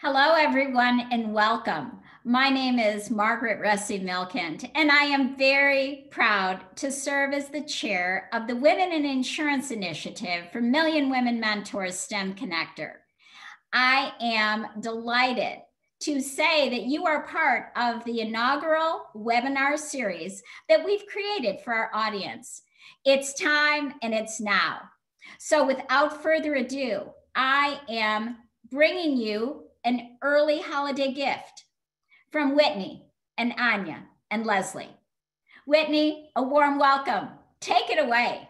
Hello, everyone, and welcome. My name is Margaret Russi-Milkind, and I am very proud to serve as the chair of the Women in Insurance Initiative for Million Women Mentors STEM Connector. I am delighted to say that you are part of the inaugural webinar series that we've created for our audience. It's time and it's now. So without further ado, I am bringing you an early holiday gift from Whitney and Anya and Leslie. Whitney, a warm welcome. Take it away.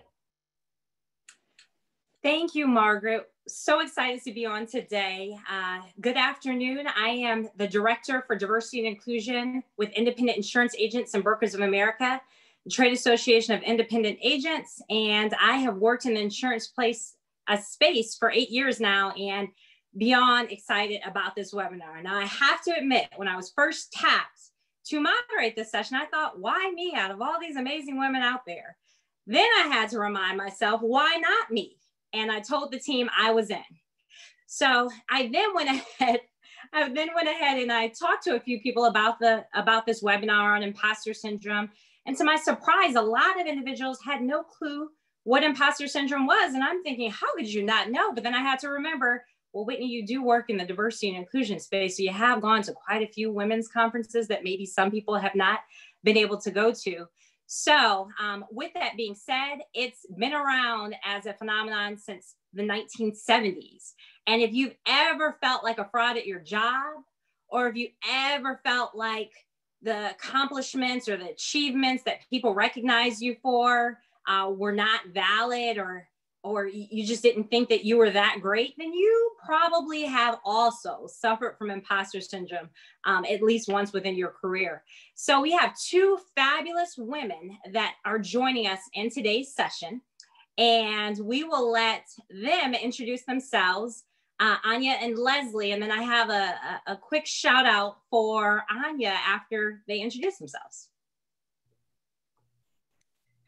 Thank you, Margaret. So excited to be on today. Good afternoon. I am the Director for Diversity and Inclusion with Independent Insurance Agents and Brokers of America, the Trade Association of Independent Agents, and I have worked in the insurance space for 8 years now, and beyond excited about this webinar. Now, I have to admit, when I was first tapped to moderate this session, I thought, why me out of all these amazing women out there? Then I had to remind myself, why not me? And I told the team I was in. So I then went ahead and I talked to a few people about this webinar on imposter syndrome. And to my surprise, a lot of individuals had no clue what imposter syndrome was. And I'm thinking, how could you not know? But then I had to remember, well, Whitney, you do work in the diversity and inclusion space, so you have gone to quite a few women's conferences that maybe some people have not been able to go to. So with that being said, it's been around as a phenomenon since the 1970s. And if you've ever felt like a fraud at your job, or if you ever felt like the accomplishments or the achievements that people recognize you for were not valid, or you just didn't think that you were that great, then you probably have also suffered from imposter syndrome at least once within your career. So we have two fabulous women that are joining us in today's session, and we will let them introduce themselves, Anya and Leslie, and then I have a quick shout out for Anya after they introduce themselves.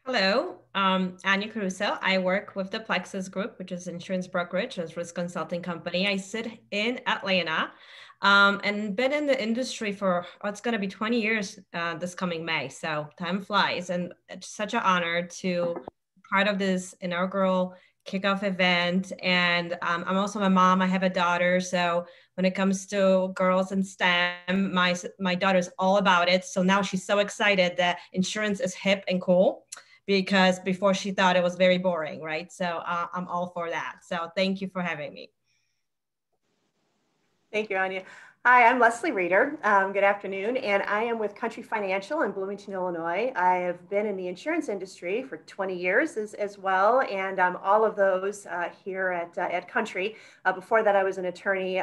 Hello, Anya Caruso. I work with the Plexus Group, which is insurance brokerage and risk consulting company. I sit in Atlanta and been in the industry for, it's going to be 20 years this coming May. So time flies, and it's such an honor to be part of this inaugural kickoff event. And I'm also a mom. I have a daughter. So when it comes to girls in STEM, my daughter's all about it. So now she's so excited that insurance is hip and cool, because before she thought it was very boring, right? So I'm all for that. So thank you for having me. Thank you, Anya. Hi, I'm Leslie Reeder. Good afternoon, and I am with Country Financial in Bloomington, Illinois. I have been in the insurance industry for 20 years as well, and all of those here at Country. Before that, I was an attorney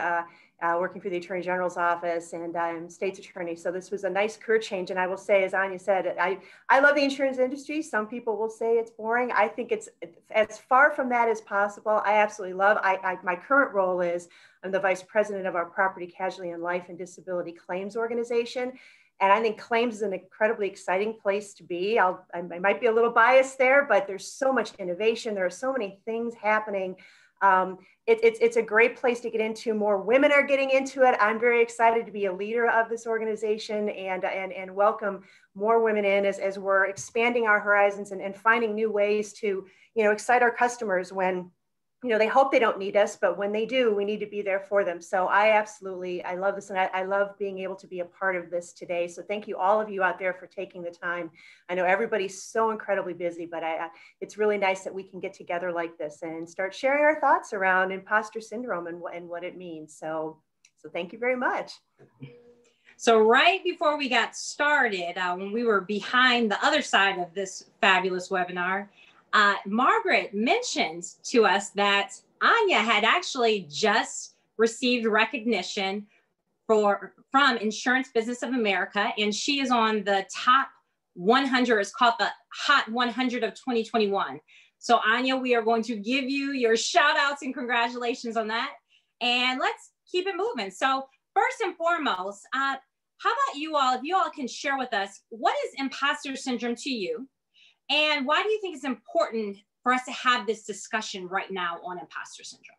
working for the Attorney General's office, and I'm state's attorney. So this was a nice career change. And I will say, as Anya said, I love the insurance industry. Some people will say it's boring. I think it's as far from that as possible. I absolutely love. My current role is I'm the vice president of our property, casualty, and life and disability claims organization. And I think claims is an incredibly exciting place to be. I might be a little biased there, but there's so much innovation. There are so many things happening. It's a great place to get into. More women are getting into it. I'm very excited to be a leader of this organization and welcome more women in as we're expanding our horizons and finding new ways to, excite our customers when, they hope they don't need us, but when they do, we need to be there for them. So I love this, and I love being able to be a part of this today. So thank you, all of you out there, for taking the time. I know everybody's so incredibly busy, but it's really nice that we can get together like this and start sharing our thoughts around imposter syndrome and what it means. So thank you very much. So right before we got started, when we were behind the other side of this fabulous webinar, Margaret mentioned to us that Anya had actually just received recognition from Insurance Business of America, and she is on the top 100. It's called the Hot 100 of 2021. So Anya, we are going to give you your shout outs and congratulations on that. And let's keep it moving. So first and foremost, how about you all, if you all can share with us, what is imposter syndrome to you? And why do you think it's important for us to have this discussion right now on imposter syndrome?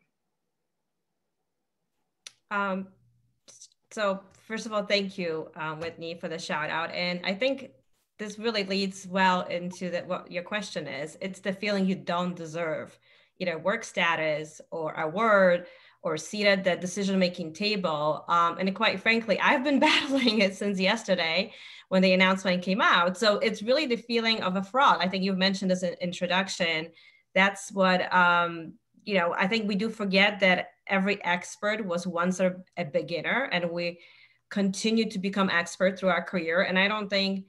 So first of all, thank you, Whitney, for the shout out. And I think this really leads well into what your question is. It's the feeling you don't deserve, either work status or a word or a seat at the decision-making table. And quite frankly, I've been battling it since yesterday when the announcement came out. So it's really the feeling of a fraud. I think you've mentioned this in introduction. That's what, I think we do forget that every expert was once a beginner, and we continue to become expert through our career. And I don't think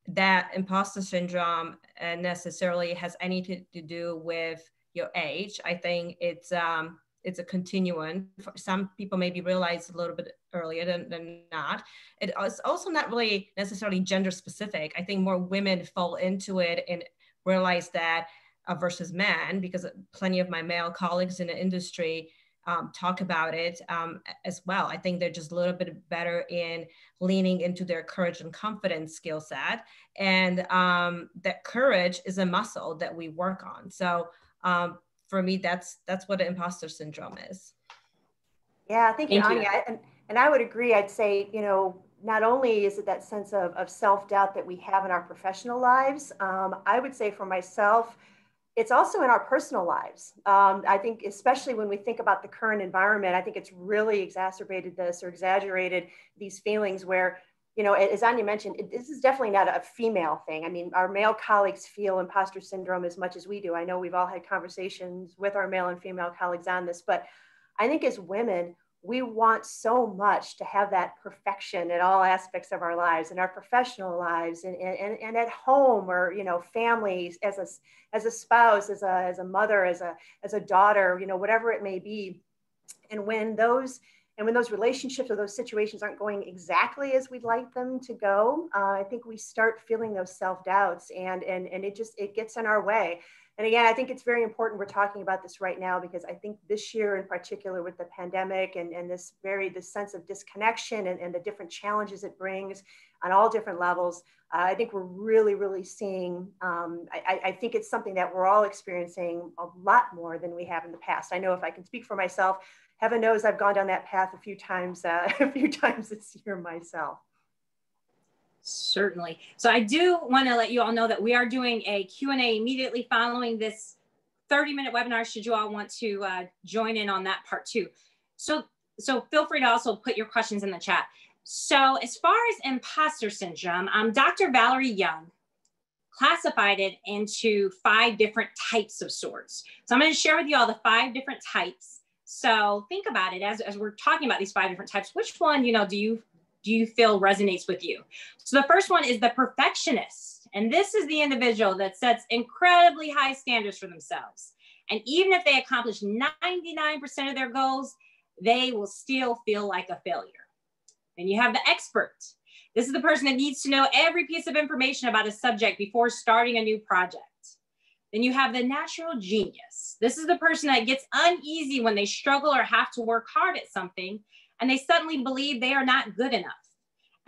that imposter syndrome necessarily has anything to do with your age. I think it's a continuum. Some people maybe realize a little bit earlier than not. It's also not really necessarily gender specific. I think more women fall into it and realize that versus men, because plenty of my male colleagues in the industry talk about it as well. I think they're just a little bit better in leaning into their courage and confidence skill set. And that courage is a muscle that we work on. So for me, that's what the imposter syndrome is. Yeah, thank you, Anya. And I would agree. I'd say, not only is it that sense of self-doubt that we have in our professional lives, I would say for myself, it's also in our personal lives. I think, especially when we think about the current environment, I think it's really exacerbated this or exaggerated these feelings where, as Anya mentioned, this is definitely not a female thing. I mean, our male colleagues feel imposter syndrome as much as we do. I know we've all had conversations with our male and female colleagues on this, but I think as women, we want so much to have that perfection in all aspects of our lives, in our professional lives, and at home, or families, as a spouse, as a mother, as a daughter, whatever it may be. And when those relationships or those situations aren't going exactly as we'd like them to go, I think we start feeling those self-doubts, and it gets in our way. And again, I think it's very important we're talking about this right now, because I think this year in particular, with the pandemic and this sense of disconnection and the different challenges it brings on all different levels, I think we're really, really seeing, I think it's something that we're all experiencing a lot more than we have in the past. I know, if I can speak for myself, heaven knows I've gone down that path a few times this year myself. Certainly. So I do want to let you all know that we are doing a Q&A immediately following this 30-minute webinar, should you all want to join in on that part too. So feel free to also put your questions in the chat. So as far as imposter syndrome, Dr. Valerie Young classified it into 5 different types of sorts. So I'm going to share with you all the 5 different types. So think about it as we're talking about these 5 different types. Which one, do you feel resonates with you? So the first one is the perfectionist. And this is the individual that sets incredibly high standards for themselves. And even if they accomplish 99% of their goals, they will still feel like a failure. Then you have the expert. This is the person that needs to know every piece of information about a subject before starting a new project. Then you have the natural genius. This is the person that gets uneasy when they struggle or have to work hard at something, and they suddenly believe they are not good enough.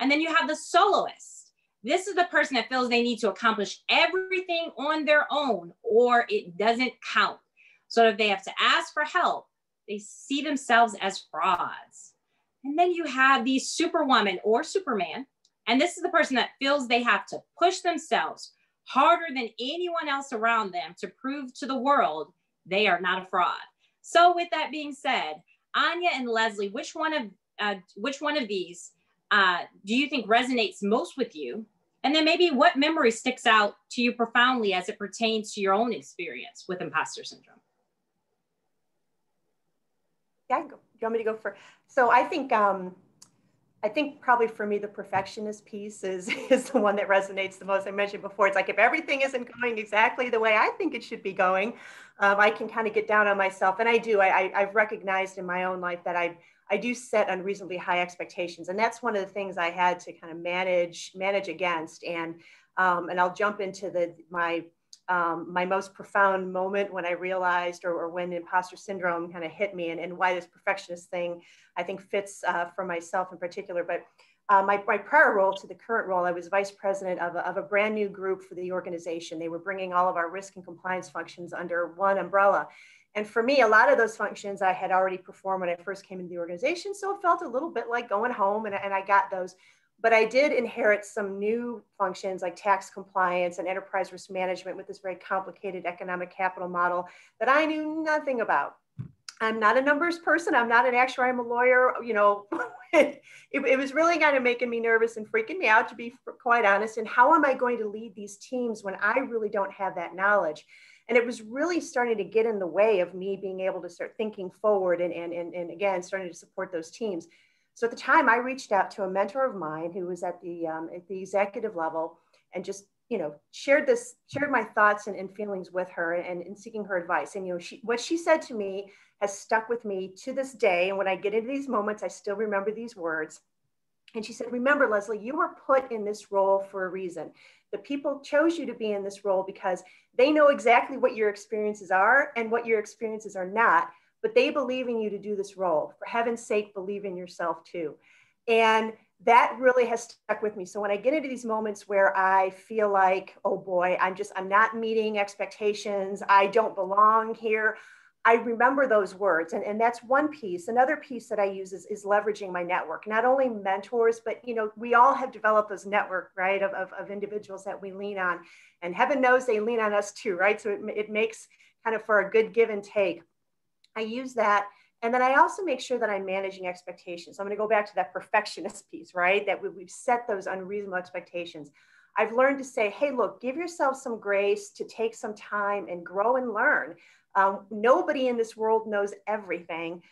And then you have the soloist. This is the person that feels they need to accomplish everything on their own, or it doesn't count. So if they have to ask for help, they see themselves as frauds. And then you have the superwoman or superman. And this is the person that feels they have to push themselves harder than anyone else around them to prove to the world they are not a fraud. So with that being said, Anya and Leslie, which one of these do you think resonates most with you? And then maybe what memory sticks out to you profoundly as it pertains to your own experience with imposter syndrome? Yeah, you want me to go first? So I think probably for me, the perfectionist piece is the one that resonates the most. I mentioned before, it's like, if everything isn't going exactly the way I think it should be going, I can kind of get down on myself. And I do. I've recognized in my own life that I do set unreasonably high expectations. And that's one of the things I had to kind of manage against. And I'll jump into my most profound moment when I realized, or when imposter syndrome kind of hit me, and why this perfectionist thing, I think, fits for myself in particular. But my prior role to the current role, I was vice president of a brand new group for the organization. They were bringing all of our risk and compliance functions under one umbrella. And for me, a lot of those functions I had already performed when I first came into the organization. So it felt a little bit like going home, and I got those. But I did inherit some new functions like tax compliance and enterprise risk management with this very complicated economic capital model that I knew nothing about. I'm not a numbers person. I'm not an actuary. I'm a lawyer. You know, it was really kind of making me nervous and freaking me out, to be quite honest. And how am I going to lead these teams when I really don't have that knowledge? And it was really starting to get in the way of me being able to start thinking forward and again, starting to support those teams. So at the time, I reached out to a mentor of mine who was at the executive level, and just, you know, shared my thoughts and feelings with her, and seeking her advice. And, you know, what she said to me has stuck with me to this day. And when I get into these moments, I still remember these words. And she said, remember, Leslie, you were put in this role for a reason. The people chose you to be in this role because they know exactly what your experiences are and what your experiences are not, but they believe in you to do this role. For heaven's sake, believe in yourself too. And that really has stuck with me. So when I get into these moments where I feel like, oh boy, I'm not meeting expectations, I don't belong here, I remember those words. And that's one piece. Another piece that I use is leveraging my network, not only mentors, but, you know, we all have developed this network, right, of individuals that we lean on, and heaven knows they lean on us too, right? So it makes kind of for a good give and take. I use that. And then I also make sure that I'm managing expectations. So I'm going to go back to that perfectionist piece, right? That we've set those unreasonable expectations. I've learned to say, hey, look, give yourself some grace to take some time and grow and learn. Nobody in this world knows everything.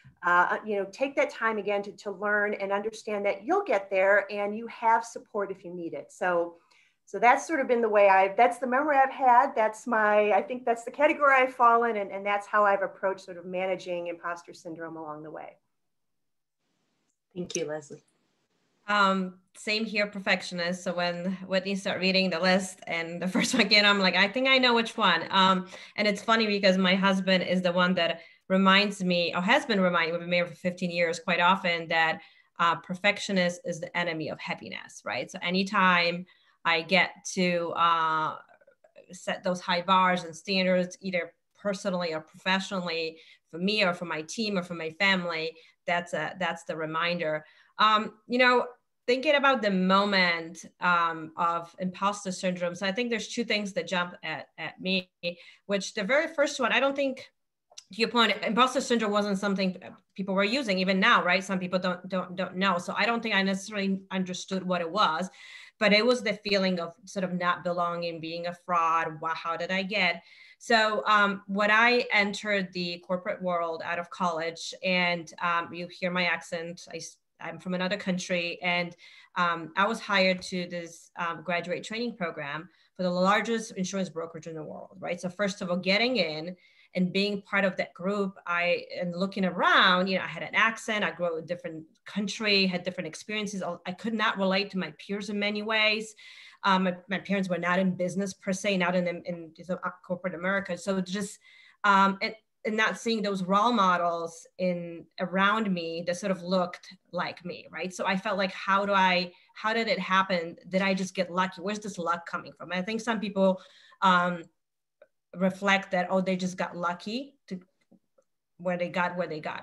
You know, take that time again to learn and understand that you'll get there, and you have support if you need it. So that's sort of been the way that's the memory I've had. I think that's the category I've fallen, and that's how I've approached sort of managing imposter syndrome along the way. Thank you, Leslie. Same here, perfectionist. So when you start reading the list and the first one came, I'm like, I think I know which one. And it's funny because my husband is the one that reminds me, or has been reminding me, we've been married for 15 years, quite often, that perfectionist is the enemy of happiness, right? So anytime I get to set those high bars and standards, either personally or professionally, for me or for my team or for my family, that's the reminder. You know, thinking about the moment of imposter syndrome. So I think there's two things that jump at me, which the very first one, I don't think, to your point, imposter syndrome wasn't something people were using even now, right? Some people don't know. So I don't think I necessarily understood what it was, but it was the feeling of sort of not belonging, being a fraud. Wow, how did I get? So when I entered the corporate world out of college, and you hear my accent, I'm from another country, and I was hired to this graduate training program for the largest insurance brokerage in the world, right? So first of all, getting in and being part of that group, and looking around, you know, I had an accent, I grew up in a different country, had different experiences. I could not relate to my peers in many ways. My parents were not in business per se, not in corporate America. So just, and not seeing those role models around me that sort of looked like me, right? So I felt like, how did it happen? Did I just get lucky? Where's this luck coming from? And I think some people reflect that, oh, they just got lucky to where they got,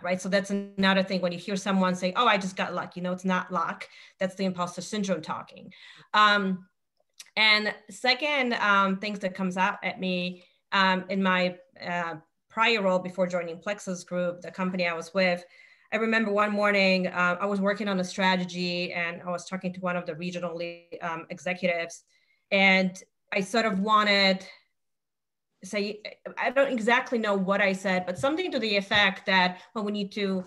right? So that's another thing when you hear someone say, oh, I just got lucky. No, it's not luck. That's the imposter syndrome talking. And second, things that comes out at me in my prior role before joining Plexus Group, the company I was with, I remember one morning I was working on a strategy, and I was talking to one of the regional executives, and I sort of wanted to say, I don't exactly know what I said, but something to the effect that, well, we need to,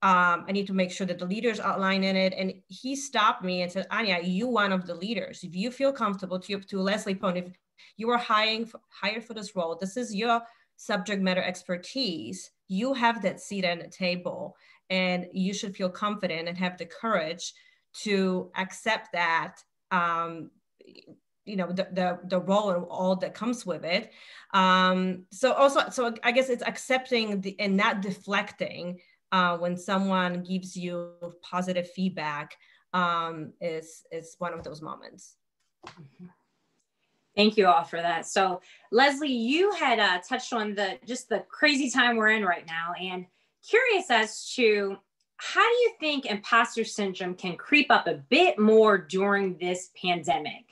I need to make sure that the leaders outline in it. And he stopped me and said, Anya, you one of the leaders. If you feel comfortable, to Leslie's point, if you are hired for this role, this is your subject matter expertise, you have that seat at the table, and you should feel confident and have the courage to accept that, you know, the role and all that comes with it. So I guess it's accepting and not deflecting when someone gives you positive feedback is one of those moments. Mm-hmm. Thank you all for that. So Leslie, you had touched on just the crazy time we're in right now, and curious as to how do you think imposter syndrome can creep up a bit more during this pandemic?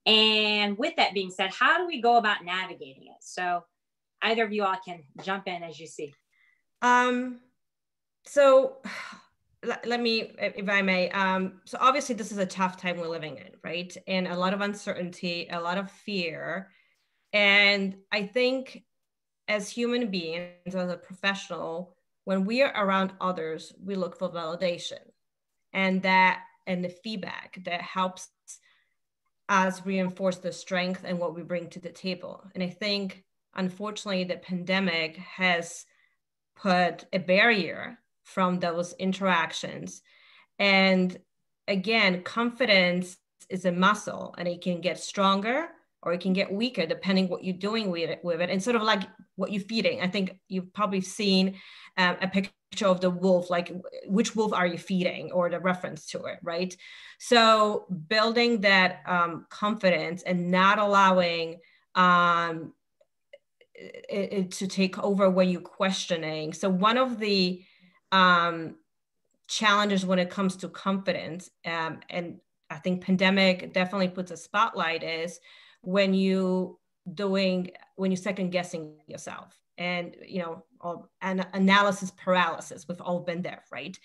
And with that being said, how do we go about navigating it? So either of you all can jump in as you see. So let me, if I may, so obviously this is a tough time we're living in, right? And a lot of uncertainty, a lot of fear. And I think as human beings, as a professional, when we are around others, we look for validation and the feedback that helps us reinforce the strength and what we bring to the table. And I think, unfortunately, the pandemic has put a barrier from those interactions. And again, confidence is a muscle, and it can get stronger or it can get weaker depending what you're doing with it. And sort of like what you're feeding. I think you've probably seen a picture of the wolf, like which wolf are you feeding, or the reference to it, right? So building that confidence and not allowing it to take over when you're questioning. So one of the challenges when it comes to confidence, and I think pandemic definitely puts a spotlight, is when you second guessing yourself, and an analysis paralysis. We've all been there, right?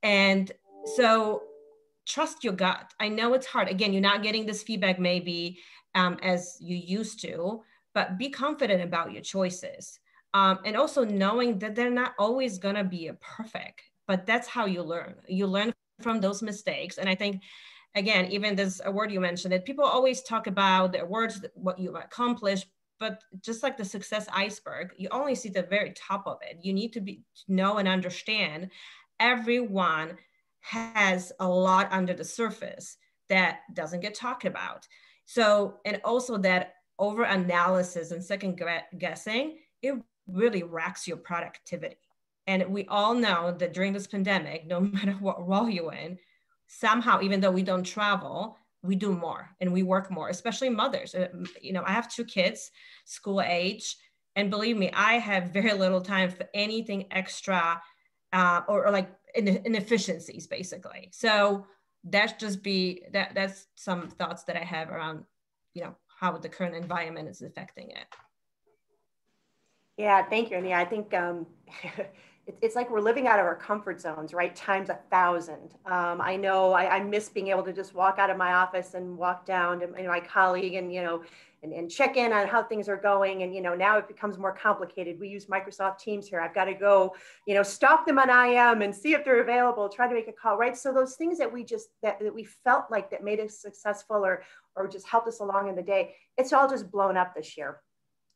And so trust your gut. I know it's hard. Again, you're not getting this feedback maybe as you used to, but be confident about your choices. And also knowing that they're not always gonna be perfect, but that's how you learn. You learn from those mistakes. And I think, again, even there's a word you mentioned that people always talk about their words, what you've accomplished, but just like the success iceberg, you only see the very top of it. You need to know and understand everyone has a lot under the surface that doesn't get talked about. So, and also that over analysis and second guessing, it really wrecks your productivity. And we all know that during this pandemic, no matter what role you're in, somehow, even though we don't travel, we do more and we work more, especially mothers. I have 2 kids, school age, and believe me, I have very little time for anything extra or like inefficiencies, basically. So that's some thoughts that I have around, how the current environment is affecting it. Yeah, thank you. And yeah, I think it's like we're living out of our comfort zones, right? Times 1,000. I know I miss being able to just walk out of my office and walk down to my colleague and, and check in on how things are going. And, now it becomes more complicated. We use Microsoft Teams here. I've got to go, stalk them on IM and see if they're available, try to make a call, right? So those things that we felt like that made us successful or just helped us along in the day, it's all just blown up this year.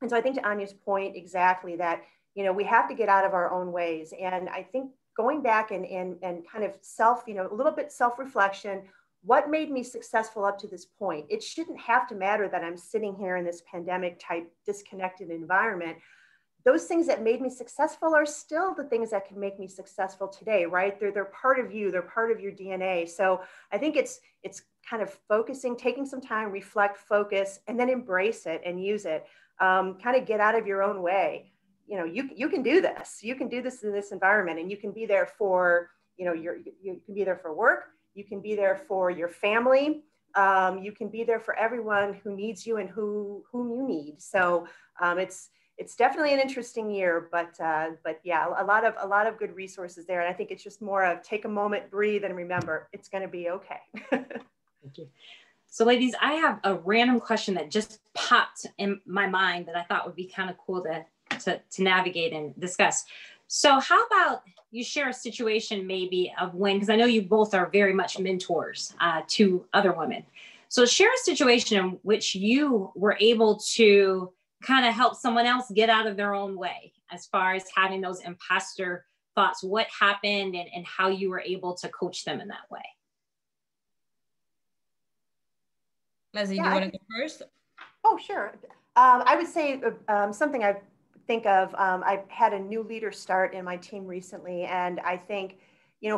And so I think to Anya's point, exactly that, we have to get out of our own ways. And I think going back and kind of a little bit self-reflection, what made me successful up to this point? It shouldn't have to matter that I'm sitting here in this pandemic type disconnected environment. Those things that made me successful are still the things that can make me successful today, right? They're part of you, they're part of your DNA. So I think it's kind of focusing, taking some time, reflect, focus, and then embrace it and use it. Kind of get out of your own way. You can do this. You can do this in this environment, and you can be there for, you can be there for work. You can be there for your family. You can be there for everyone who needs you and whom you need. So it's definitely an interesting year, but yeah, a lot of good resources there. And I think it's just more of take a moment, breathe, and remember it's going to be okay. Thank you. So ladies, I have a random question that just popped in my mind that I thought would be kind of cool to navigate and discuss. So how about you share a situation maybe of when, because I know you both are very much mentors to other women. So share a situation in which you were able to kind of help someone else get out of their own way as far as having those imposter thoughts, what happened and how you were able to coach them in that way. Leslie, do you want to go first? Oh, sure. I would say something I think of, I've had a new leader start in my team recently, and I think,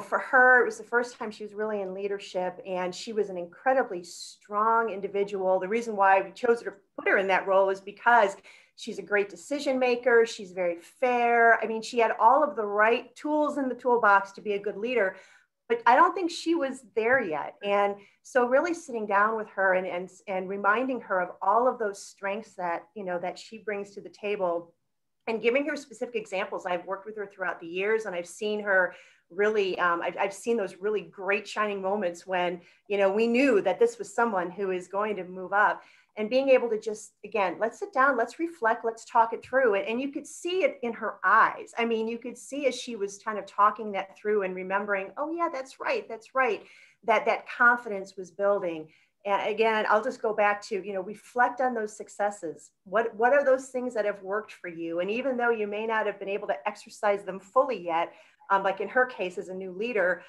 for her, it was the first time she was really in leadership, and she was an incredibly strong individual. The reason why we chose her to put her in that role is because she's a great decision maker. She's very fair. I mean, she had all of the right tools in the toolbox to be a good leader, but I don't think she was there yet. And so really sitting down with her and reminding her of all of those strengths that, that she brings to the table, and giving her specific examples. I've worked with her throughout the years, and I've seen her really, I've seen those really great shining moments when, we knew that this was someone who is going to move up. And being able to just, again, let's sit down, let's reflect, let's talk it through. And you could see it in her eyes. I mean, you could see as she was kind of talking that through and remembering, oh yeah, that's right, that confidence was building. And again, I'll just go back to, reflect on those successes. What are those things that have worked for you? And even though you may not have been able to exercise them fully yet, like in her case as a new leader,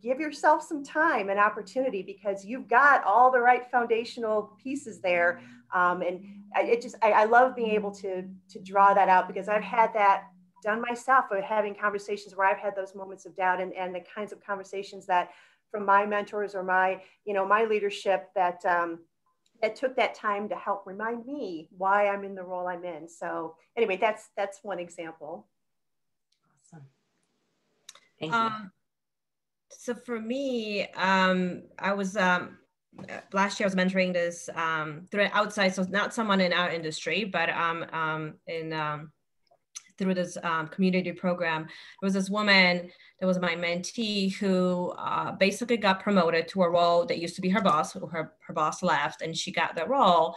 give yourself some time and opportunity, because you've got all the right foundational pieces there. And I love being able to draw that out, because I've had that done myself, of having conversations where I've had those moments of doubt, and the kinds of conversations that from my mentors or my leadership that took that time to help remind me why I'm in the role I'm in. So anyway, that's one example. Awesome. Thank you. So for me, I was last year I was mentoring this through outside, so not someone in our industry, but through this community program. There was this woman that was my mentee who basically got promoted to a role that used to be her boss. Her boss left, and she got the role.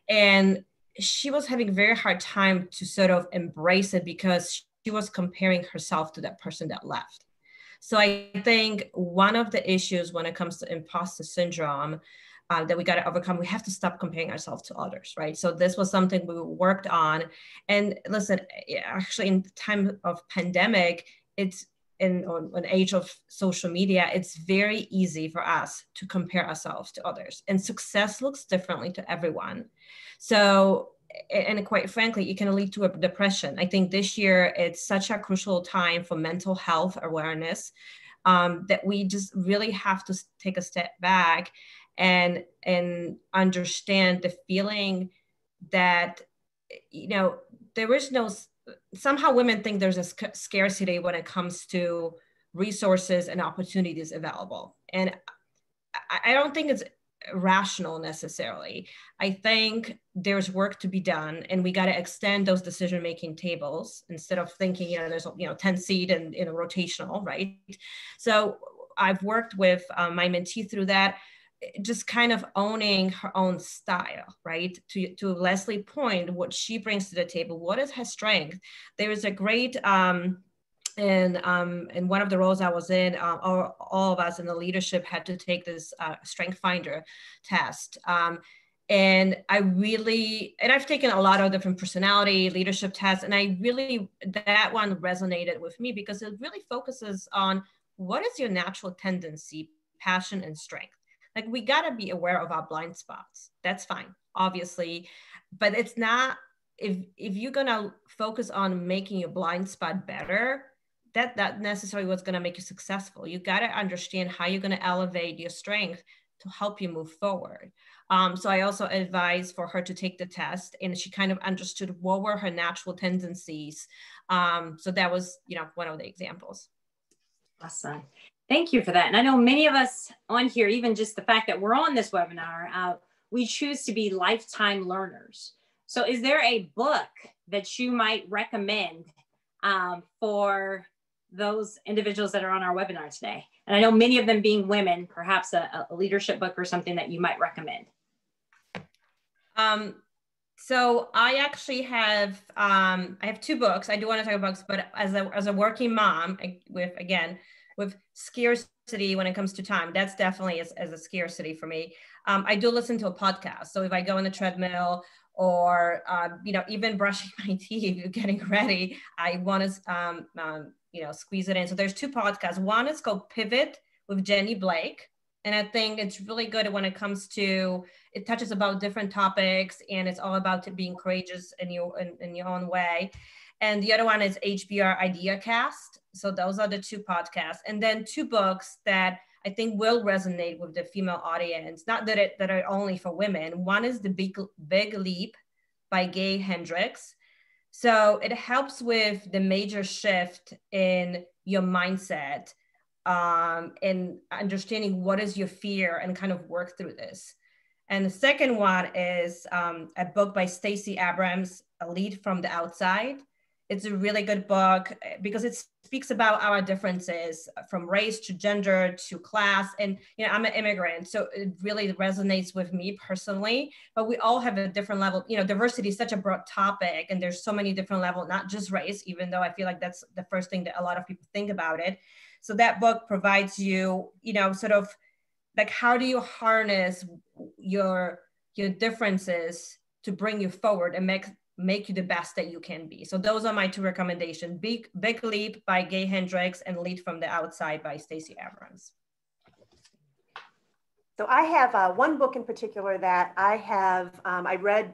And she was having a very hard time to sort of embrace it, because she was comparing herself to that person that left. So I think one of the issues when it comes to imposter syndrome that we got to overcome, we have to stop comparing ourselves to others, right? So this was something we worked on. And listen, actually in the time of pandemic, it's in an age of social media, it's very easy for us to compare ourselves to others, and success looks differently to everyone. So, and quite frankly, it can lead to a depression. I think this year it's such a crucial time for mental health awareness that we just really have to take a step back and understand the feeling that, there is no, somehow women think there's a scarcity when it comes to resources and opportunities available. And I don't think it's rational necessarily. I think there's work to be done, and we got to extend those decision-making tables instead of thinking, there's 10 seat and rotational, right? So I've worked with my mentee through that, just kind of owning her own style, right? To Leslie's point, what she brings to the table, what is her strength? There is a great in one of the roles I was in, all of us in the leadership had to take this strength finder test. And I've taken a lot of different personality leadership tests, and that one resonated with me, because it really focuses on what is your natural tendency, passion, and strength. Like, we got to be aware of our blind spots. That's fine, obviously, but it's not, if you're going to focus on making your blind spot better, that necessarily what's going to make you successful. You got to understand how you're going to elevate your strength to help you move forward. So I also advised for her to take the test, and she kind of understood what were her natural tendencies. So that was, one of the examples. Awesome. Thank you for that. And I know many of us on here, even just the fact that we're on this webinar, we choose to be lifetime learners. So is there a book that you might recommend for those individuals that are on our webinar today? And I know many of them being women, perhaps a leadership book or something that you might recommend. So I actually have, I have two books. I do want to talk about books, but as a working mom with scarcity when it comes to time, that's definitely as a scarcity for me. I do listen to a podcast. So if I go on the treadmill or, even brushing my teeth, getting ready, I want to, squeeze it in. So there's two podcasts. One is called Pivot with Jenny Blake. And I think it's really good when it comes to, it touches about different topics, and it's all about being courageous in your own way. and the other one is HBR IdeaCast. So those are the two podcasts. And then two books that I think will resonate with the female audience, not that are only for women. One is The Big Leap by Gay Hendricks. So it helps with the major shift in your mindset, and understanding what is your fear and kind of work through this. And the second one is a book by Stacey Abrams, A Lead from the Outside. It's a really good book because it speaks about our differences from race to gender to class. And, you know, I'm an immigrant, so it really resonates with me personally, but we all have a different level. You know, diversity is such a broad topic and there's so many different levels, not just race, even though I feel like that's the first thing that a lot of people think about it. So that book provides you, you know, sort of like, how do you harness your differences to bring you forward and make you the best that you can be. So those are my two recommendations: Big Leap by Gay Hendricks and Lead from the Outside by Stacey Abrams. So I have one book in particular that I have, I read,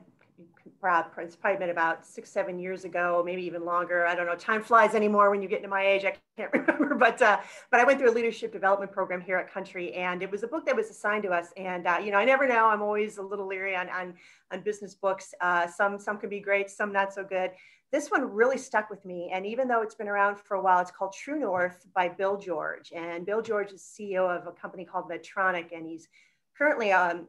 it's probably been about 6-7 years ago, maybe even longer. I don't know, time flies anymore when you get into my age, I can't remember, but I went through a leadership development program here at Country, and it was a book that was assigned to us. And, you know, I never know, I'm always a little leery on business books. Some can be great, some not so good. This one really stuck with me. And even though it's been around for a while, it's called True North by Bill George. And Bill George is CEO of a company called Medtronic, and he's currently a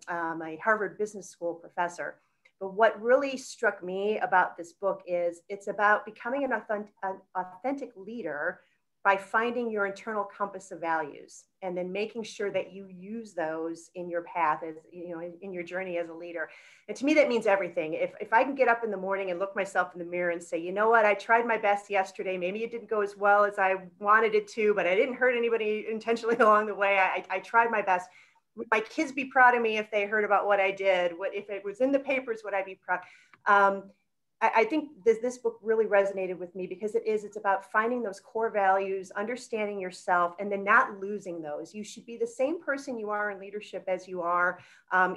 Harvard Business School professor. But what really struck me about this book is it's about becoming an authentic leader by finding your internal compass of values and then making sure that you use those in your path, as you know, in your journey as a leader. And to me, that means everything. If I can get up in the morning and look myself in the mirror and say, you know what, I tried my best yesterday. Maybe it didn't go as well as I wanted it to, but I didn't hurt anybody intentionally along the way. I tried my best. Would my kids be proud of me if they heard about what I did? What if it was in the papers? Would I be proud? I think this book really resonated with me because it's about finding those core values, understanding yourself, and then not losing those. You should be the same person you are in leadership as you are,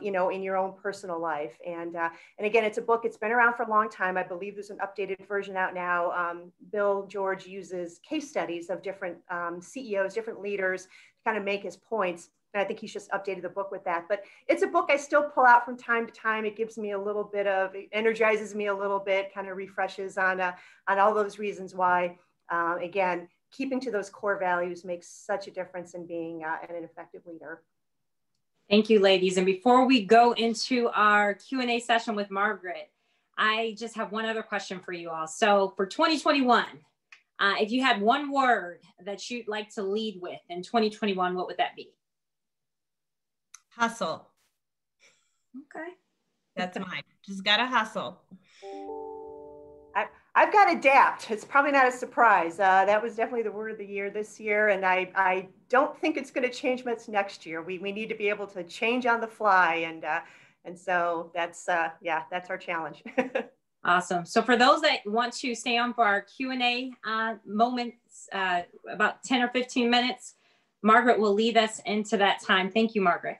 you know, in your own personal life. And again, it's a book. It's been around for a long time. I believe there's an updated version out now. Bill George uses case studies of different CEOs, different leaders to kind of make his points. And I think he's just updated the book with that. But it's a book I still pull out from time to time. It gives me a little bit of, it energizes me a little bit, kind of refreshes on all those reasons why, again, keeping to those core values makes such a difference in being an effective leader. Thank you, ladies. And before we go into our Q&A session with Margaret, I just have one other question for you all. So for 2021, if you had one word that you'd like to lead with in 2021, what would that be? Hustle. Okay. That's mine. Just gotta hustle. I've got to adapt. It's probably not a surprise. That was definitely the word of the year this year. And I don't think it's going to change much next year. We need to be able to change on the fly. And so that's our challenge. Awesome. So for those that want to stay on for our Q&A moments, about 10 or 15 minutes, Margaret will lead us into that time. Thank you, Margaret.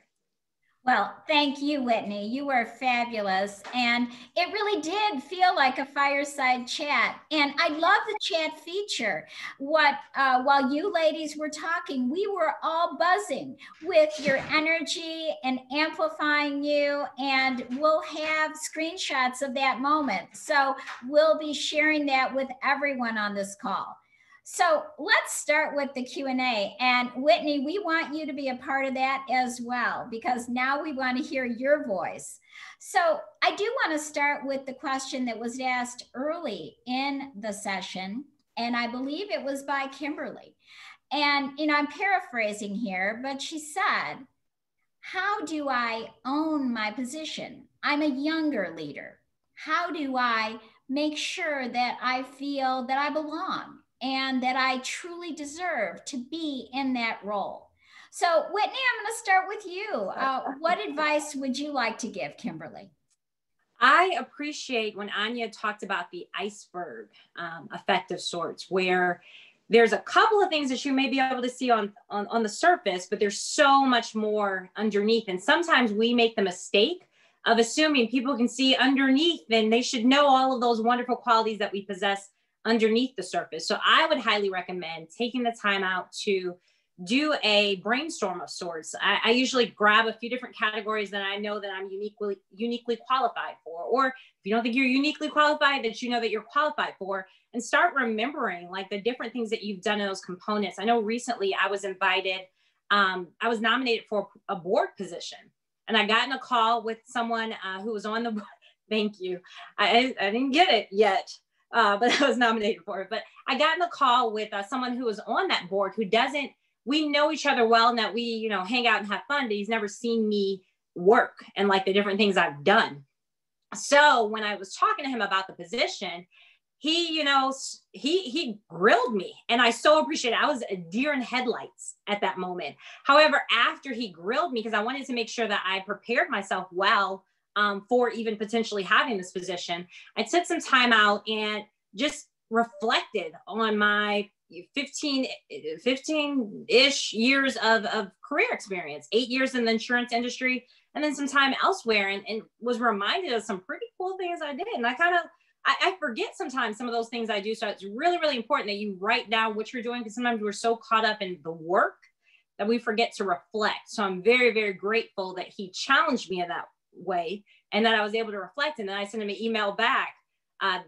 Well, thank you, Whitney. You were fabulous. And it really did feel like a fireside chat. And I love the chat feature. While you ladies were talking, we were all buzzing with your energy and amplifying you. And we'll have screenshots of that moment. So we'll be sharing that with everyone on this call. So let's start with the Q&A. And Whitney, we want you to be a part of that as well, because now we want to hear your voice. So I do want to start with the question that was asked early in the session, and I believe it was by Kimberly. And, you know, I'm paraphrasing here, but she said, how do I own my position? I'm a younger leader. How do I make sure that I feel that I belong and that I truly deserve to be in that role? So Whitney, I'm going to start with you. What advice would you like to give Kimberly? I appreciate when Anya talked about the iceberg effect of sorts, where there's a couple of things that you may be able to see on the surface, but there's so much more underneath. And sometimes we make the mistake of assuming people can see underneath and they should know all of those wonderful qualities that we possess underneath the surface. So I would highly recommend taking the time out to do a brainstorm of sorts. I usually grab a few different categories that I know that I'm uniquely qualified for, or if you don't think you're uniquely qualified, that you know that you're qualified for, and start remembering like the different things that you've done in those components. I know recently I was invited, I was nominated for a board position, and I got in a call with someone who was on the, thank you. I didn't get it yet, but I was nominated for it. But I got in a call with someone who was on that board who doesn't, we know each other well and that we, you know, hang out and have fun, but he's never seen me work and like the different things I've done. So when I was talking to him about the position, he, you know, he grilled me, and I so appreciate it. I was a deer in headlights at that moment. However, after he grilled me, because I wanted to make sure that I prepared myself well for even potentially having this position, I took some time out and just reflected on my 15-ish years of career experience, 8 years in the insurance industry, and then some time elsewhere, and was reminded of some pretty cool things I did. And I forget sometimes some of those things I do. So it's really, really important that you write down what you're doing, because sometimes we're so caught up in the work that we forget to reflect. So I'm very, very grateful that he challenged me in that way and that I was able to reflect. And then I sent him an email back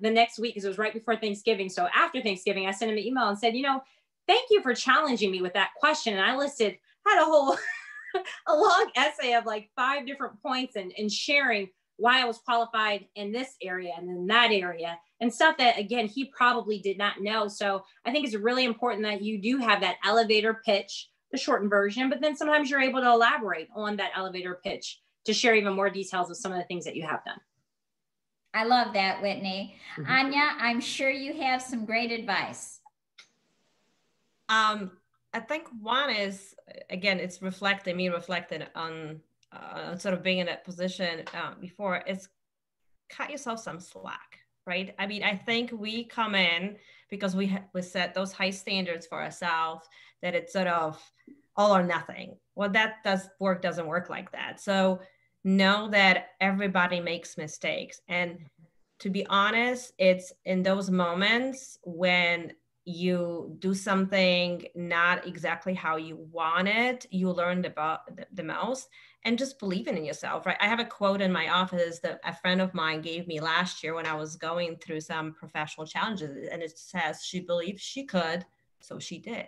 the next week, because it was right before Thanksgiving. So after Thanksgiving, I sent him an email and said, you know, thank you for challenging me with that question. And I had a whole, a long essay of like 5 different points and sharing why I was qualified in this area and in that area, and stuff that, again, he probably did not know. So I think it's really important that you do have that elevator pitch, the shortened version, but then sometimes you're able to elaborate on that elevator pitch to share even more details of some of the things that you have done. I love that, Whitney. Mm-hmm. Anya, I'm sure you have some great advice. I think one is, again, it's reflected on sort of being in that position before, is cut yourself some slack, right? I mean, I think we come in because we set those high standards for ourselves that it's sort of all or nothing. Well, work doesn't work like that. So know that everybody makes mistakes. And to be honest, it's in those moments when you do something not exactly how you want it, you learn about the most, and just believing in yourself, right? I have a quote in my office that a friend of mine gave me last year when I was going through some professional challenges, and it says, she believed she could, so she did.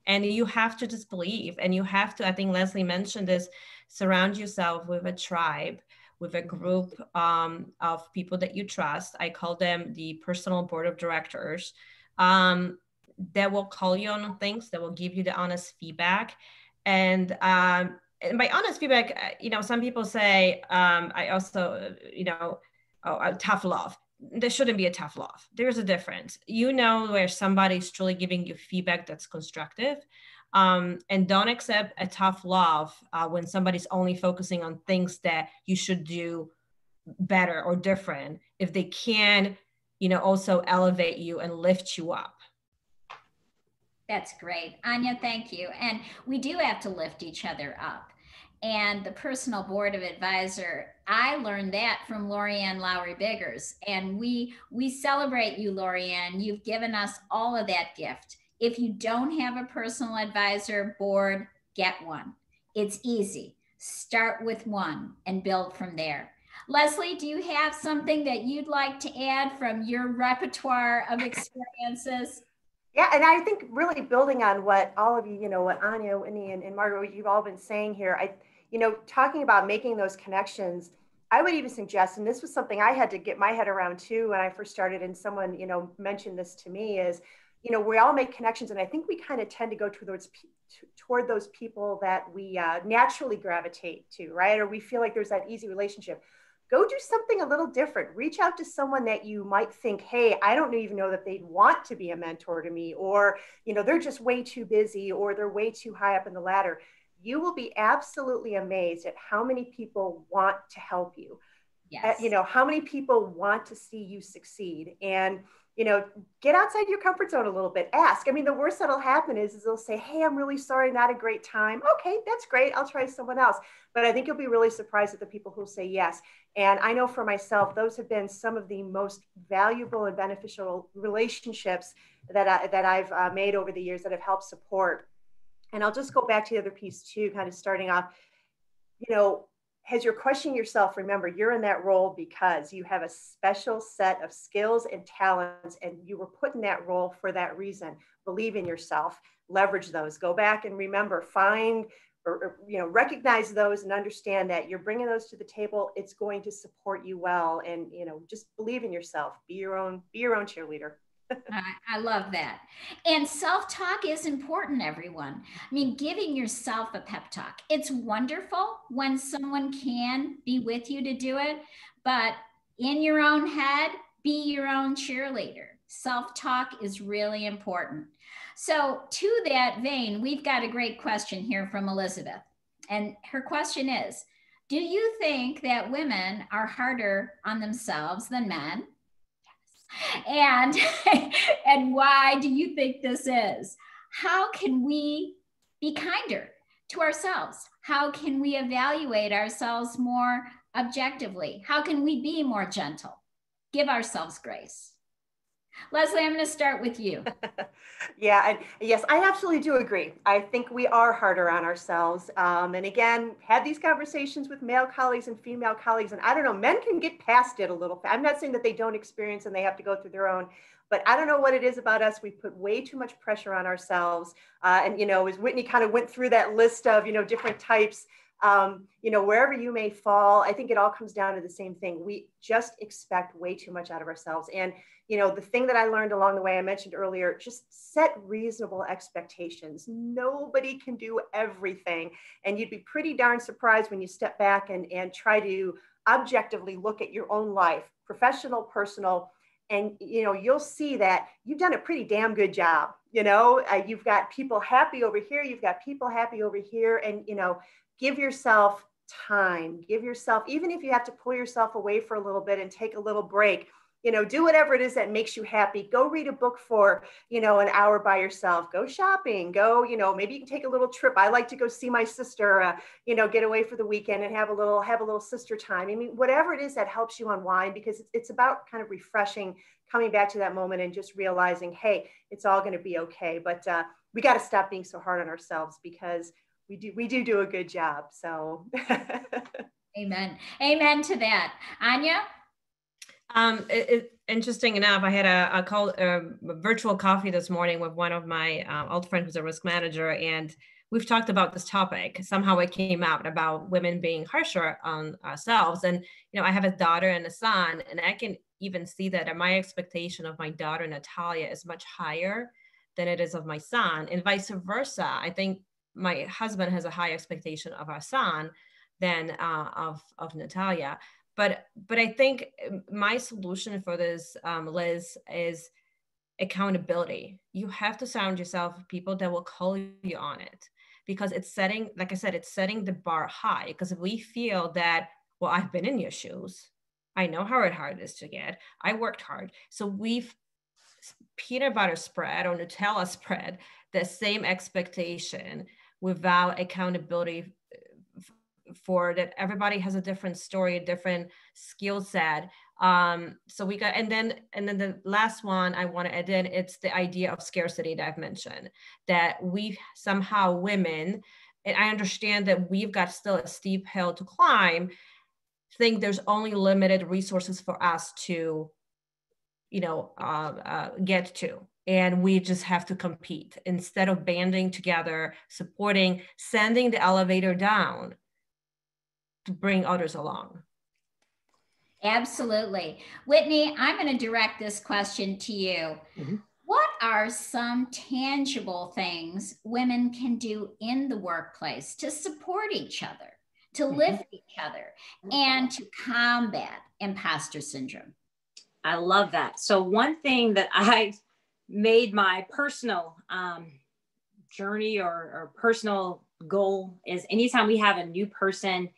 And you have to just believe, and you have to, I think Leslie mentioned this, surround yourself with a tribe, with a group of people that you trust. I call them the personal board of directors. That will call you on things, that will give you the honest feedback. And by honest feedback, you know, some people say, I also, you know, tough love. There shouldn't be a tough love. There's a difference. You know, where somebody's truly giving you feedback that's constructive. And don't accept a tough love when somebody's only focusing on things that you should do better or different, if they can, you know, also elevate you and lift you up. That's great. Anya, thank you. And we do have to lift each other up. And the personal board of advisor, I learned that from Lorianne Lowry Biggers. And we celebrate you, Lorianne. You've given us all of that gift. If you don't have a personal advisor board, get one. It's easy. Start with one and build from there. Leslie, do you have something that you'd like to add from your repertoire of experiences? Yeah, and I think really building on what all of you, you know, what Anya, Whitney, and Margaret, what you've all been saying here, you know, talking about making those connections, I would even suggest, and this was something I had to get my head around too when I first started, and someone, you know, mentioned this to me, is, you know, we all make connections, and I think we kind of tend to go toward those people that we naturally gravitate to, right? Or we feel like there's that easy relationship. Go do something a little different. Reach out to someone that you might think, hey, I don't even know that they'd want to be a mentor to me, or, you know, they're just way too busy, or they're way too high up in the ladder. You will be absolutely amazed at how many people want to help you. Yes. How many people want to see you succeed? And, get outside your comfort zone a little bit. Ask. I mean, the worst that'll happen is they'll say, hey, I'm really sorry, not a great time. Okay, that's great. I'll try someone else. But I think you'll be really surprised at the people who say yes. And I know for myself, those have been some of the most valuable and beneficial relationships that I've made over the years that have helped support. And I'll just go back to the other piece too, kind of starting off, as you're questioning yourself, remember, you're in that role because you have a special set of skills and talents, and you were put in that role for that reason. Believe in yourself, leverage those, go back and remember, find or recognize those and understand that you're bringing those to the table. It's going to support you well. And, just believe in yourself, be your own cheerleader. I love that. And self-talk is important, everyone. I mean, giving yourself a pep talk. It's wonderful when someone can be with you to do it, but in your own head, be your own cheerleader. Self-talk is really important. So to that vein, we've got a great question here from Elizabeth. And her question is, do you think that women are harder on themselves than men? And and why do you think this is? How can we be kinder to ourselves? How can we evaluate ourselves more objectively? How can we be more gentle? Give ourselves grace. Leslie, I'm going to start with you. Yeah, and yes, I absolutely do agree. I think we are harder on ourselves. And again, had these conversations with male colleagues and female colleagues, and I don't know, men can get past it a little. I'm not saying that they don't experience and they have to go through their own, but I don't know what it is about us. We put way too much pressure on ourselves. And, as Whitney kind of went through that list of, different types, wherever you may fall, I think it all comes down to the same thing. We just expect way too much out of ourselves. And, the thing that I learned along the way, I mentioned earlier, just set reasonable expectations. Nobody can do everything. And you'd be pretty darn surprised when you step back and try to objectively look at your own life, professional, personal, and, you'll see that you've done a pretty damn good job. You've got people happy over here. You've got people happy over here. And, give yourself time, give yourself, even if you have to pull yourself away for a little bit and take a little break, do whatever it is that makes you happy. Go read a book for, an hour by yourself, go shopping, go, maybe you can take a little trip. I like to go see my sister, get away for the weekend and have a little sister time. I mean, whatever it is that helps you unwind, because it's about kind of refreshing, coming back to that moment and just realizing, hey, it's all going to be okay. But we got to stop being so hard on ourselves, because we do a good job. So Amen. Amen to that. Anya? Interesting enough, I had a virtual coffee this morning with one of my old friends who's a risk manager, and we've talked about this topic. Somehow it came out about women being harsher on ourselves. And, I have a daughter and a son, and I can even see that my expectation of my daughter, Natalia, is much higher than it is of my son, and vice versa. I think my husband has a high expectation of our son than of Natalia. But I think my solution for this, Liz, is accountability. You have to surround yourself with people that will call you on it, because it's setting, like I said, it's setting the bar high. Because if we feel that, well, I've been in your shoes, I know how hard it is to get, I worked hard. So we've peanut butter spread or Nutella spread the same expectation without accountability for that. Everybody has a different story, a different skill set. So we got, and then the last one I want to add in, it's the idea of scarcity that I've mentioned, that we somehow, women, and I understand that we've got still a steep hill to climb, think there's only limited resources for us to, get to. And we just have to compete instead of banding together, supporting, sending the elevator down to bring others along. Absolutely. Whitney, I'm going to direct this question to you. Mm-hmm. What are some tangible things women can do in the workplace to support each other, to lift each other, and to combat imposter syndrome? I love that. So one thing that I made my personal journey or personal goal is anytime we have a new person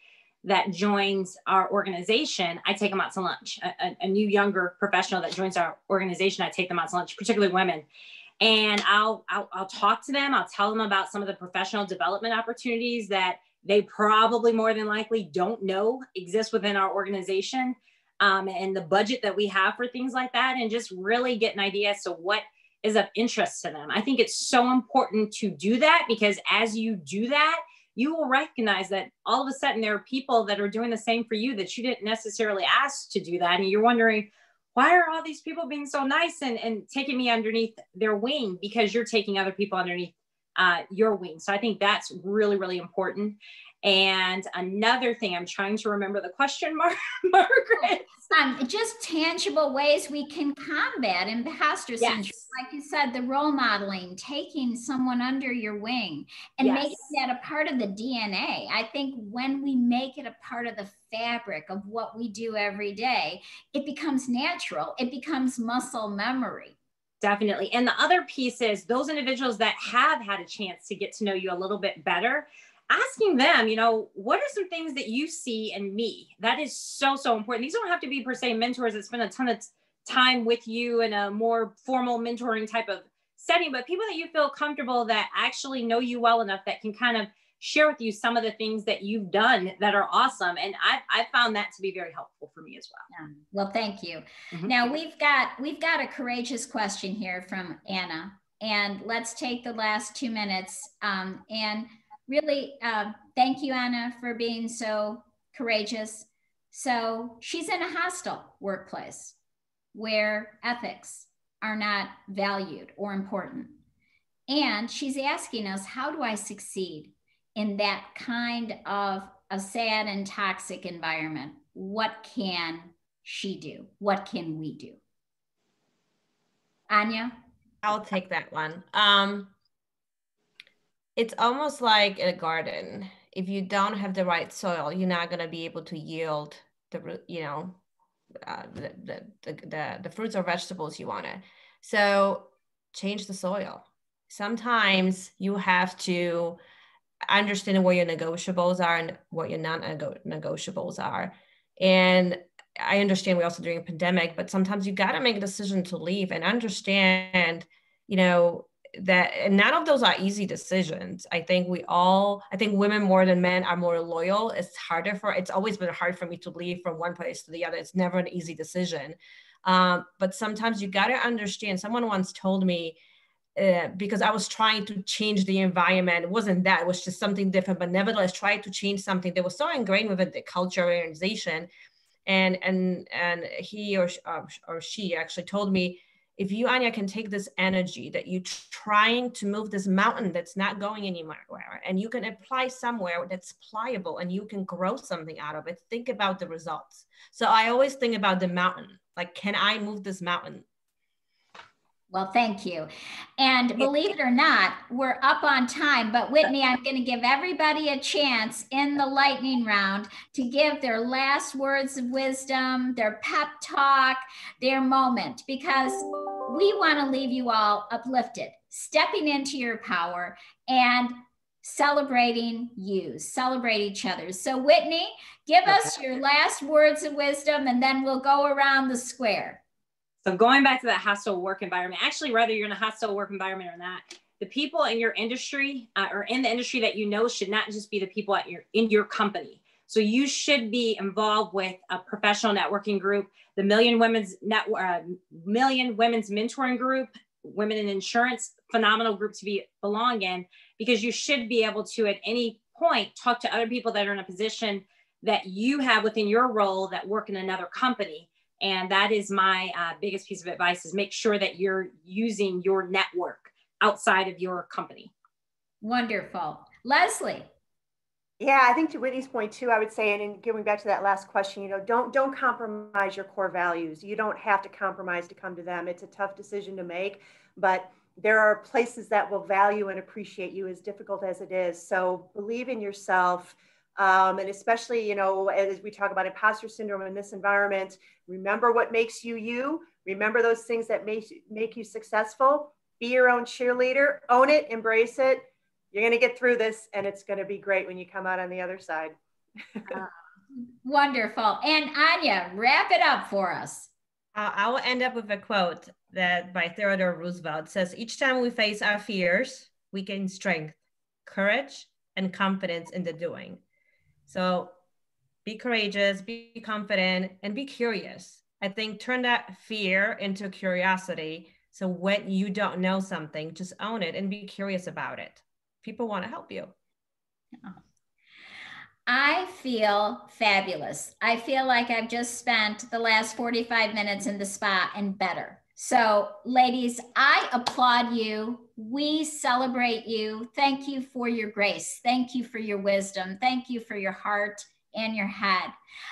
that joins our organization, I take them out to lunch. A new younger professional that joins our organization, I take them out to lunch, particularly women. And I'll talk to them. I'll tell them about some of the professional development opportunities that they probably more than likely don't know exist within our organization, and the budget that we have for things like that, and just really get an idea as to what is of interest to them. I think it's so important to do that, because as you do that, you will recognize that all of a sudden there are people that are doing the same for you that you didn't necessarily ask to do that. And you're wondering, why are all these people being so nice and taking me underneath their wing? Because you're taking other people underneath your wing. So I think that's really, really important. And another thing, I'm trying to remember the question, Margaret. Just tangible ways we can combat imposter syndrome. Yes. Like you said, the role modeling, taking someone under your wing and Yes. making that a part of the DNA. I think when we make it a part of the fabric of what we do every day, it becomes natural. It becomes muscle memory. Definitely. And the other piece is those individuals that have had a chance to get to know you a little bit better, asking them, you know, what are some things that you see in me? That is so, so important. These don't have to be per se mentors that spend a ton of time with you in a more formal mentoring type of setting, but people that you feel comfortable that actually know you well enough that can kind of share with you some of the things that you've done that are awesome. And I found that to be very helpful for me as well. Yeah. Well, thank you. Mm-hmm. Now we've got a courageous question here from Anna, and let's take the last 2 minutes and really, thank you, Anna, for being so courageous. So she's in a hostile workplace where ethics are not valued or important. And she's asking us, how do I succeed in that kind of a sad and toxic environment? What can she do? What can we do? Anya? I'll take that one. It's almost like a garden. If you don't have the right soil, you're not going to be able to yield the, you know, the fruits or vegetables you wanted. So change the soil. Sometimes you have to understand what your negotiables are and what your non-negotiables are. And I understand we're also during a pandemic, but sometimes you got to make a decision to leave and understand, you know, that, and none of those are easy decisions. I think women more than men are more loyal. It's always been hard for me to leave from one place to the other. It's never an easy decision. But sometimes you got to understand. Someone once told me, because I was trying to change the environment. It wasn't that, it was just something different, but nevertheless tried to change something that was so ingrained within the culture organization. And he or she actually told me, if you, Anya, can take this energy that you're trying to move this mountain that's not going anywhere, and you can apply somewhere that's pliable and you can grow something out of it, think about the results. So I always think about the mountain, like, can I move this mountain? Well, thank you. And believe it or not, we're up on time, but Whitney, I'm going to give everybody a chance in the lightning round to give their last words of wisdom, their pep talk, their moment, because we want to leave you all uplifted, stepping into your power and celebrating you, celebrate each other. So Whitney, give us your last words of wisdom, and then we'll go around the square. So going back to that hostile work environment, actually, whether you're in a hostile work environment or not, the people in your industry or in the industry that you know should not just be the people in your company. So you should be involved with a professional networking group, the Million Women's Mentoring Group, Women in Insurance, phenomenal group to belong in, because you should be able to at any point talk to other people that are in a position that you have within your role that work in another company. And that is my biggest piece of advice, is make sure that you're using your network outside of your company. Wonderful. Leslie. Yeah, I think to Whitney's point too, I would say, and in going back to that last question, you know, don't compromise your core values. You don't have to compromise to come to them. It's a tough decision to make, but there are places that will value and appreciate you, as difficult as it is. So believe in yourself. And especially, you know, as we talk about imposter syndrome in this environment, remember what makes you you. Remember those things that make you successful. Be your own cheerleader. Own it. Embrace it. You're going to get through this, and it's going to be great when you come out on the other side. Wonderful. And Anya, wrap it up for us. I will end up with a quote that by Theodore Roosevelt. It says, each time we face our fears, we gain strength, courage, and confidence in the doing. So be courageous, be confident, and be curious. I think turn that fear into curiosity. So when you don't know something, just own it and be curious about it. People want to help you. I feel fabulous. I feel like I've just spent the last 45 minutes in the spa and better. So, ladies, I applaud you. We celebrate you. Thank you for your grace. Thank you for your wisdom. Thank you for your heart and your head.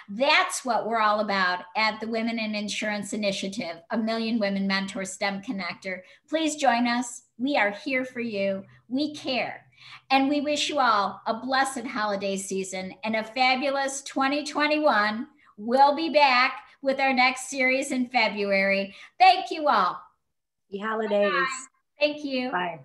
That's what we're all about at the Women in Insurance Initiative, a Million Women Mentor STEM Connector. Please join us. We are here for you. We care. And we wish you all a blessed holiday season and a fabulous 2021. We'll be back with our next series in February. Thank you all. Happy holidays. Bye. Thank you. Bye.